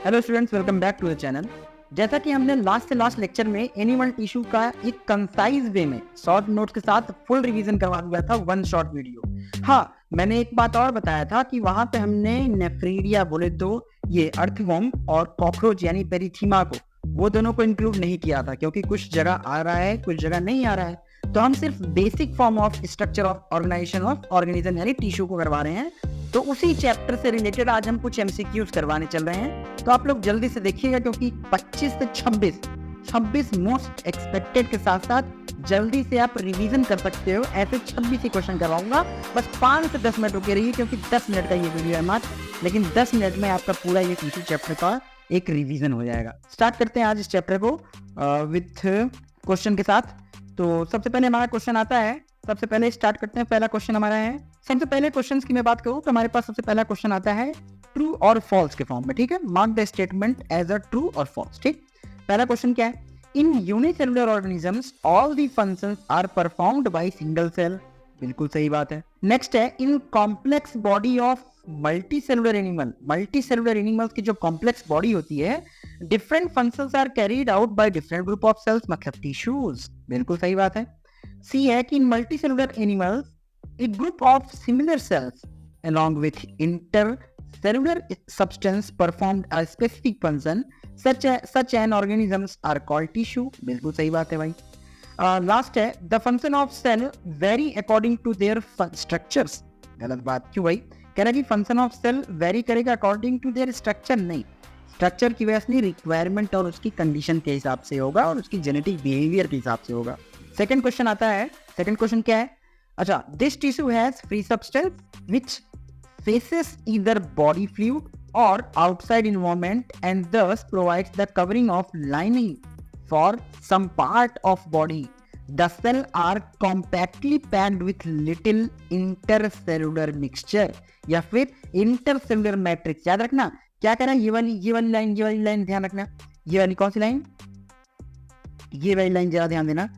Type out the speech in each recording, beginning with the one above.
Hello students, welcome back to the channel. जैसा कि हमने लास्ट से लास्ट लेक्चर में एनिमल टिश्यू का एक कंसाइज वे में शॉर्ट नोट्स के साथ फुल रिवीजन करवा दिया था, वन शॉट वीडियो। हाँ, मैंने एक बात और बताया था कि वहां पे हमने नेफ्रीडिया बोले तो ये अर्थवर्म और कॉकरोच यानी पेरिथीमा को, वो दोनों को इंक्लूड नहीं किया था क्योंकि कुछ जगह आ रहा है, कुछ जगह नहीं आ रहा है। तो हम सिर्फ basic form of structure of organisation of organism यानी टिश्यू को करवा रहे हैं। तो उसी चैप्टर से रिलेटेड आज हम कुछ एमसीक्यूज करवाने चल रहे हैं, तो आप लोग जल्दी से देखिएगा क्योंकि 25 से 26 मोस्ट एक्सपेक्टेड के साथ साथ जल्दी से आप रिवीजन कर सकते हो। ऐसे 26 ही क्वेश्चन करवाऊंगा, बस 5 से 10 मिनट रुके रहिए क्योंकि 10 मिनट का ये वीडियो है मात्र, लेकिन 10 मिनट में आपका पूरा ये टिश्यू चैप्टर का एक रिवीजन हो जाएगा। स्टार्ट करते हैं आज इस चैप्टर को विथ क्वेश्चन के साथ। तो सबसे पहले हमारा क्वेश्चन आता है, सबसे पहले स्टार्ट करते हैं। पहला क्वेश्चन हमारा है, सबसे पहले क्वेश्चंस की मैं बात करूं तो हमारे पास सबसे पहला क्वेश्चन आता है ट्रू और फॉल्स के फॉर्म में। ठीक है, mark the statement as a true or false. ठीक, पहला क्वेश्चन क्या है? In unicellular organisms all the functions are performed by single cell. बिल्कुल सही बात है। नेक्स्ट है, in complex body of multicellular animal, multicellular animals की जो कॉम्प्लेक्स बॉडी होती है, different functions are carried out by different group of cells, मतलब टिश्यूज। बिल्कुल सही बात है। सी है कि in multicellular animals a group of similar cells along with intercellular substance performed a specific function, such an organisms are called tissue। बिल्कुल सही बात है भाई। लास्ट है, the function of cell vary according to their structures। गलत बात। क्यों भाई? कह रहा है कि फंक्शन ऑफ सेल वेरी करेगा अकॉर्डिंग टू देयर स्ट्रक्चर। नहीं, स्ट्रक्चर की वजह से नहीं, रिक्वायरमेंट और उसकी कंडीशन के हिसाब से होगा और उसकी जेनेटिक बिहेवियर के हिसाब से होगा। सेकंड क्वेश्चन आता है, सेकंड क्वेश्चन क्या है? अच्छा, this tissue has free substance which faces either body fluid or outside environment and thus provides the covering of lining for some part of body. The cell are compactly packed with little intercellular mixture या फिर intercellular matrix। याद रखना क्या कह रहा है, ये वाली लाइन ध्यान रखना। ये वाली कौन सी लाइन? ये वाली लाइन जरा ध्यान देना।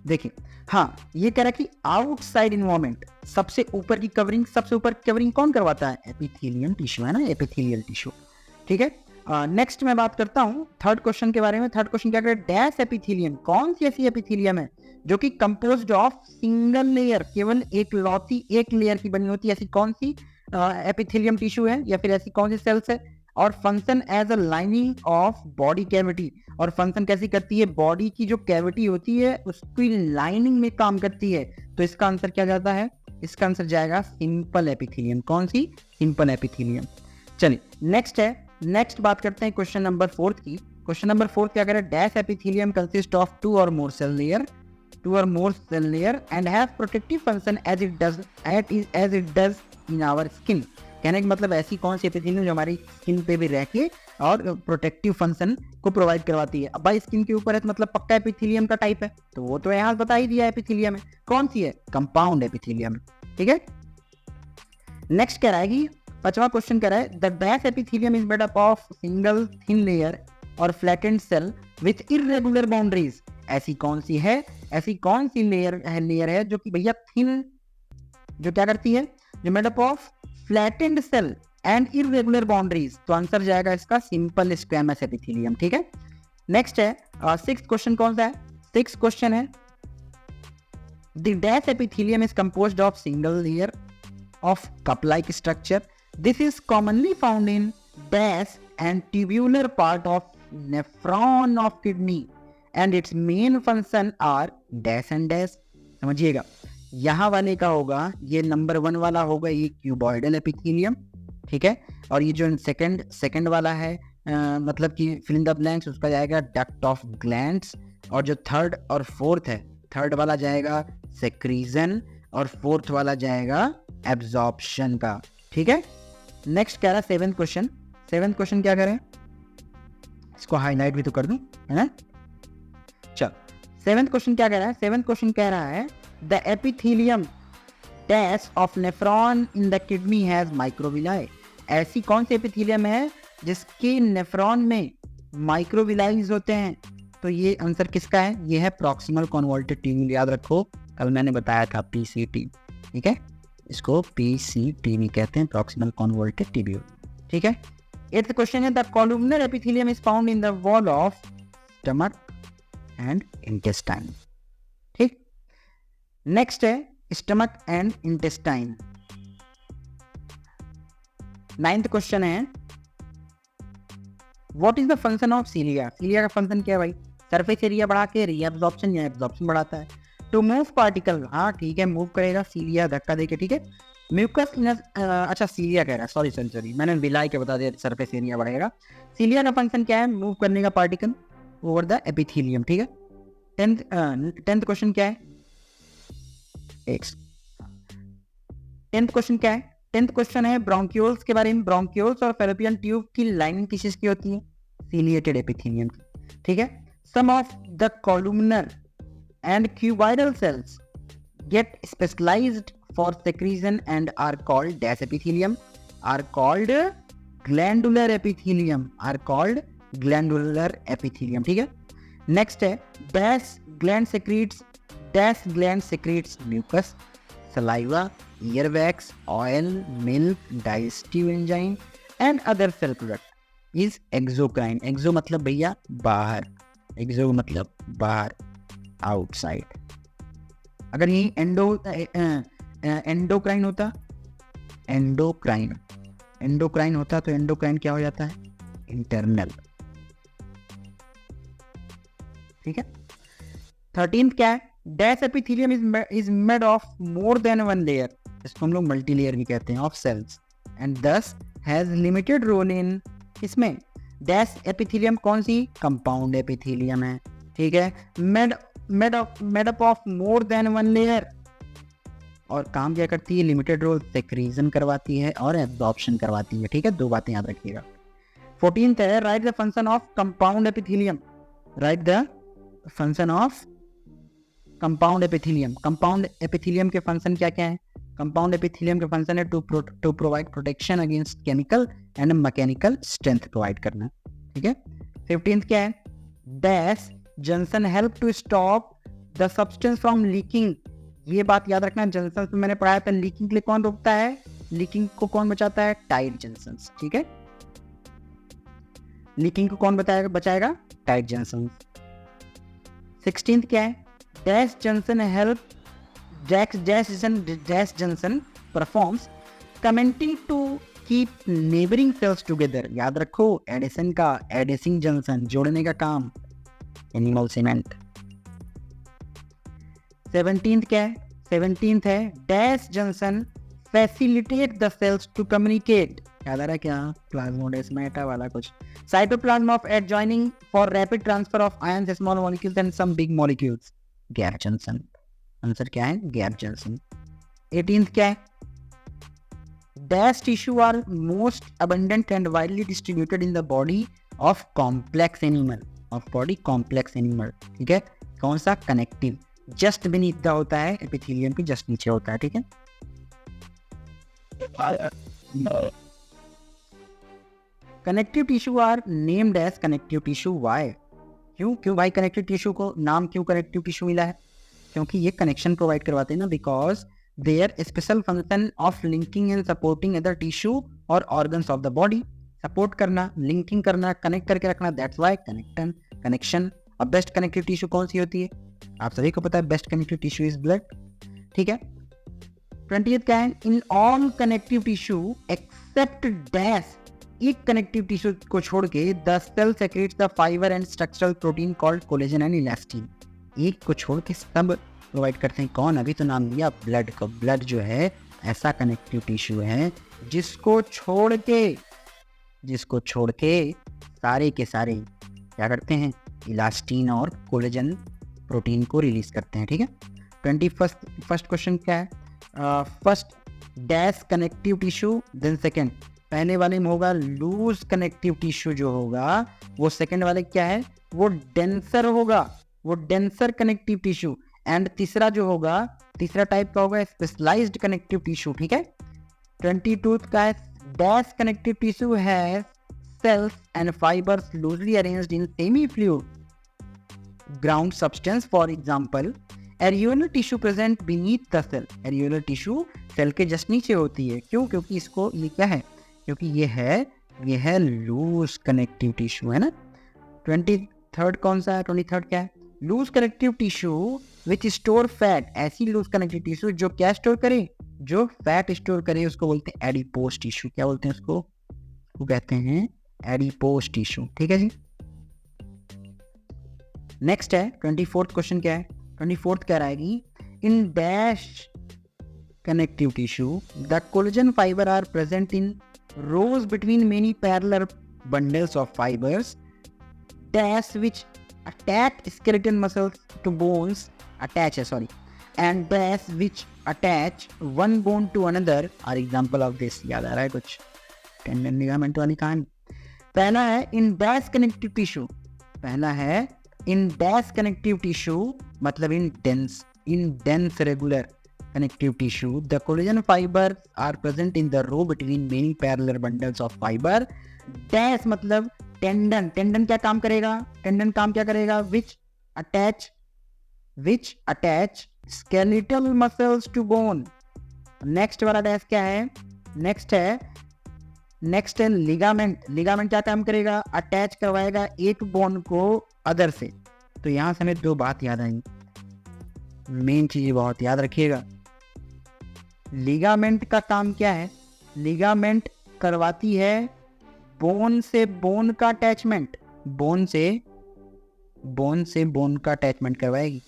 देखिए, हाँ, ये कह रहा है कि आउटसाइड इन्वायरमेंट, सबसे ऊपर की कवरिंग, सबसे ऊपर कवरिंग कौन करवाता है? एपिथेलियम टिश्यू है ना, एपिथेलियल टिश्यू। ठीक है, नेक्स्ट मैं बात करता हूँ थर्ड क्वेश्चन के बारे में। थर्ड क्वेश्चन क्या कह रहा है? डैश एपिथेलियम, कौन सी ऐसी एपिथेलियम है जो कि कंपोज्ड ऑफ सिंगल लेयर, केवल एक लौती एक लेयर की बनी होती है, ऐसी कौन सी एपिथेलियम टिश्यू है या फिर ऐसी कौन सी सेल्स है? और function as a lining of body cavity, और फंक्शन कैसी करती है? बॉडी की जो कैविटी होती है उसकी लाइनिंग में काम करती है। तो इसका आंसर क्या जाता है? इसका आंसर जाएगा सिंपल एपिथेलियम। कौन सी? Simple epithelium. चलिए नेक्स्ट है, नेक्स्ट बात करते हैं क्वेश्चन नंबर 4 की। क्वेश्चन नंबर 4 क्या कह रहा है? Dash epithelium consist of 2 or more cell layer and has protective function as it does in our skin। कहने का मतलब ऐसी कौन सी एपिथेलियम जो हमारी स्किन पे भी रह के और प्रोटेक्टिव फंक्शन को प्रोवाइड करवाती है। अब भाई स्किन के ऊपर है तो मतलब पक्का एपिथेलियम का टाइप है, तो वो तो यहाँ बता ही दिया एपिथेलियम है। कौन सी है? Compound epithelium. ठीक है, नेक्स्ट कह रहा है कि पांचवा क्वेश्चन कह रहा है the dash epithelium is made up of single thin layer or flattened cell with irregular boundaries. ऐसी कौन सी है? ऐसी कौन सी लेयर है जो कि भैया थिन, जो क्या करती है, जो made up of flattened cell and irregular boundaries. तो आंसर जाएगा इसका सिंपल स्क्वैमस एपिथेलियम। ठीक है, नेक्स्ट है सिक्स्थ क्वेश्चन। कौन सा है? सिक्स्थ क्वेश्चन है the dash epithelium is composed of single layer of cup like structure. This is commonly found in dash and tubular part of nephron of kidney and its main function are dash and dash. समझिएगा, यहाँ वाले का होगा, ये number 1 वाला होगा ये cuboidal epithelium. ठीक है, और ये जो सेकंड वाला है मतलब कि फिल इन द ब्लैंक्स, उसका जाएगा डक्ट ऑफ ग्लैंड्स। और जो थर्ड और फोर्थ है, थर्ड वाला जाएगा सेक्रीजन और फोर्थ वाला जाएगा एब्जॉर्प्शन का। ठीक है, नेक्स्ट कह रहा है सेवेंथ क्वेश्चन। सेवेंथ क्वेश्चन क्या करें? इसको हाईलाइट भी तो कर दूं, है ना। चल, सेवेंथ क्वेश्चन क्या कह रहा है? सेवेंथ क्वेश्चन कह रहा है the epithelium dash of nephron in the kidney has microvilli. ऐसी कौन सी एपिथेलियम है जिसके नेफ्रॉन में माइक्रोविलाइज होते हैं? तो ये आंसर किसका है? ये है प्रॉक्सिमल कॉन्वोल्टेड ट्यूब्यूल। याद रखो, कल मैंने बताया था PCT। ठीक है, इसको PCT भी कहते हैं, प्रॉक्सिमल कॉन्वोल्टेड टिब्यूल, ठीक है। 8th क्वेश्चन है the columnar epithelium is found in the wall of stomach and intestine, ठीक। नेक्स्ट है stomach and intestine. 9th question है what is the function of cilia. Cilia का फंक्शन क्या है भाई, सरफेस एरिया बढ़ा के रीअब्जॉर्प्शन या एब्जॉर्प्शन बढ़ाता है। टू मूव पार्टिकल, हाँ ठीक है, मूव करेगा सीलिया धक्का देके, ठीक है। म्यूकस, अच्छा सीलिया कह रहा है, सॉरी मैंने विलाई के बता दिया, सरफेस एरिया बढ़ेगा। सीलिया का फंक्शन क्या है, मूव करने का पार्टिकल ओवर द एपिथेलियम, ठीक है। 10th क्वेश्चन क्या है, 10th क्वेश्चन क्या है, 10th क्वेश्चन है ब्रोंकियोल्स के बारे में। ब्रोंकियोल्स और फैलोपियन ट्यूब की लाइनिंग किस की होती है, सीलिएटेड एपिथेलियम की, ठीक है। Some of the columnar and cuboidal cells get specialized for secretion and are called dash epithelium, are called glandular epithelium, are called glandular epithelium, ठीक है। नेक्स्ट है dash gland secretes mucus, saliva, earwax, oil, milk, digestive enzyme and other cell product is exocrine। exo मतलब भैया बाहर, exo मतलब बाहर, outside. अगर यही एंडोक्राइन होता, एंडोक्राइन होता तो एंडोक्राइन क्या हो जाता है, इंटरनल, ठीक है। 13th क्या है, dash epithelium is made of more than one layer, इसको हम लोग मल्टी लेयर भी कहते हैं, ऑफ सेल्स एंड दस हैज लिमिटेड रोल इन, इसमें डैश एपिथेलियम कौन सी, कंपाउंड एपिथेलियम है, ठीक है। Made up of more than one layer, और काम क्या करती है, लिमिटेड रोल, सेक्रीजन करवाती है और एब्जॉर्प्शन करवाती है, ठीक है। 2 बातें याद रखिएगा। 14th है right the function of compound epithelium, right the function of compound epithelium. Compound epithelium के फंक्शन क्या क्या है, कंपाउंड एपिथेलियम के फंक्शन है to provide protection against chemical and mechanical strength provide करना, ठीक है। 15th क्या है, dash junction help to stop the substance from leaking. ये बात याद रखना, जंक्शन में मैंने पढ़ाया था, लीकिंग के लिए कौन रोकता है, लीकिंग को कौन बचाता है, टाइट जंक्शन, ठीक है। लीकिंग को कौन बचाएगा, टाइट जंक्शन। 16th क्या है, dash junction help, dash junction performs commenting to keep neighbouring cells together. याद रखो एडिशन का, एडिसिंग जंक्शन जोड़ने का काम, एनिमल सीमेंट। 17th क्या है, 17th है dash junction facilitate the cells to communicate. याद आ रहा है क्या, प्लाज्मोडेस्माटा वाला कुछ। Cytoplasm of adjoining for rapid transfer of ions, small molecules and some big molecules, gap junction. Answer क्या है, गैप जंक्शन। 18th क्या है, dash tissue are most abundant and widely distributed in the body of complex animal, of body complex animal, ठीक है। कौन सा, connective, just beneath the होता है, एपिथेलियम के जस्ट नीचे होता है, ठीक है। Connective tissue are named as connective tissue, why, क्यों भाई कनेक्टिव टिश्यू को नाम क्यों कनेक्टिव टिश्यू मिला है, क्योंकि ये कनेक्शन प्रोवाइड करवाते हैं ना, because their special function of linking and supporting other tissue or organs of the body, support करना, लिंकिंग करना, कनेक्ट करके रखना, दैट्स व्हाई कनेक्शन। अब बेस्ट कनेक्टिव टिश्यू कौन सी होती है, आप सभी को पता है, best connective tissue is blood, ठीक है। 20th क्या है, in all connective tissue except dash, एक कनेक्टिव टिश्यू को छोड़ के the cell secretes the fibre and structural protein called collagen and elastin. एक को छोड़ के सब प्रोवाइड करते हैं, कौन, अभी तो नाम लिया ब्लड को। ब्लड जो है ऐसा कनेक्टिव टिश्यू है जिसको छोड़ के सारे के सारे क्या करते हैं, इलास्टिन और कोलेजन प्रोटीन को रिलीज करते हैं, ठीक है। 21st क्वेश्चन क्या है, first dash connective tissue, then second, पहले वाले में होगा लूज कनेक्टिव टिश्यू जो होगा, वो सेकेंड वाले क्या है, वो डेंसर होगा, वो डेंसर कनेक्टिव टिश्यू, एंड तीसरा जो होगा, तीसरा टाइप का होगा स्पेशलाइज्ड कनेक्टिव टिश्यू, ठीक है। 22th का है डैश कनेक्टिव टिश्यू है cells and fibers loosely arranged in semi-fluid ground substance, for example areolar tissue present beneath the cell, areolar tissue cell के जस्ट नीचे होती है। क्यों? क्योंकि इसको ये क्या है, क्योंकि ये है लूज कनेक्टिव टिश्यू है ना। 23rd कौन सा है? 23rd क्या है? Loose connective tissue which store fat, ऐसी लूज कनेक्टिव टिश्यू जो क्या स्टोर करे, जो फैट स्टोर करे, उसको बोलते हैं एडिपोज टिश्यू। क्या बोलते हैं उसको? वो कहते हैं एडिपोज टिश्यू। ठीक है जी। नेक्स्ट है 24th क्वेश्चन क्या है? 24th कह रहा है कि in dash connective tissue the collagen fiber are present in rows between many parallel bundles of fibers dash which attach skeletal muscles to bones and dash which attach one bone to another are example of this। याद आ रहा है कुछ tendon ligament वाली कहानी? पहला है in dash connective tissue, पहला है इन डैश कनेक्टिव टिश्यू मतलब इन dense regular connective tissue the collagen fibers are present in the row between many parallel bundles of fiber dash मतलब टेंडन क्या काम करेगा? टेंडन काम क्या करेगा? which attach skeletal muscles to bone। Next वाला dash क्या है? नेक्स्ट है लिगामेंट क्या काम करेगा? अटैच करवाएगा एक बोन को अदर से। तो यहां से हमें दो बात याद आई, मेन चीज बहुत याद रखिएगा। लिगामेंट का काम क्या है? लिगामेंट करवाती है बोन से बोन का अटैचमेंट, बोन से बोन का अटैचमेंट करवाएगी।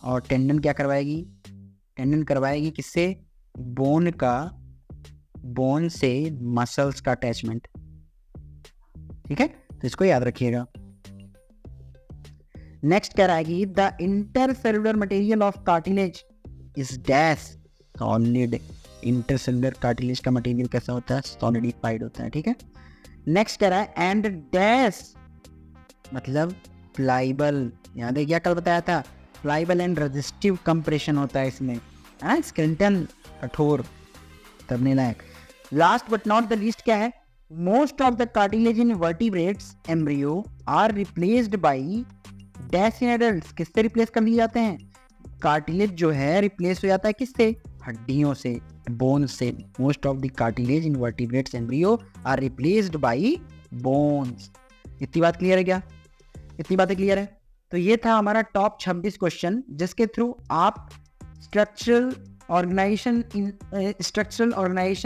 और टेंडन क्या करवाएगी? टेंडन करवाएगी किससे? बोन से मसल्स का अटैचमेंट। ठीक है, तो इसको याद रखिएगा। नेक्स्ट कह रहा है कि the intercellular material of cartilage is dash solid. Intercellular cartilage का मटेरियल कैसा होता है? सॉलिडिफाइड होता है। ठीक है। नेक्स्ट कह रहा है एंड डैश मतलब प्लाइबल। याद है क्या कल बताया था? प्लाइबल एंड रेजिस्टिव कंप्रेशन होता है इसमें, स्केलेटन कठोर तबने लायक। Last but not the least क्या है? Most of the cartilage in vertebrates embryo are replaced by dash in adults. किससे रिप्लेस कर लिए जाते हैं? कार्टिलेज जो है रिप्लेस हो जाता है किससे? हड्डियों से, बोन से। Most of the cartilage in vertebrates embryo are replaced by bones. इतनी बात क्लियर है क्या? इतनी बातें क्लियर है? तो ये था हमारा टॉप 26 क्वेश्चन जिसके थ्रू आप स्ट्रक्चरल ऑर्गेनाइजेशन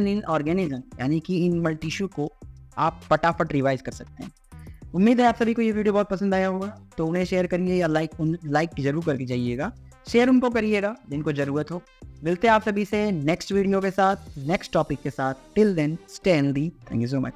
इन ऑर्गेनिज्म यानी कि इन टिश्यू को आप फटाफट रिवाइज कर सकते हैं। उम्मीद है आप सभी को ये वीडियो बहुत पसंद आया होगा, तो उन्हें शेयर करिए या लाइक जरूर करके जाइएगा। शेयर उनको करिएगा जिनको जरूरत हो। मिलते हैं आप सभी से नेक्स्ट वीडियो के साथ, नेक्स्ट टॉपिक के साथ। Till then stay healthy. Thank you so much.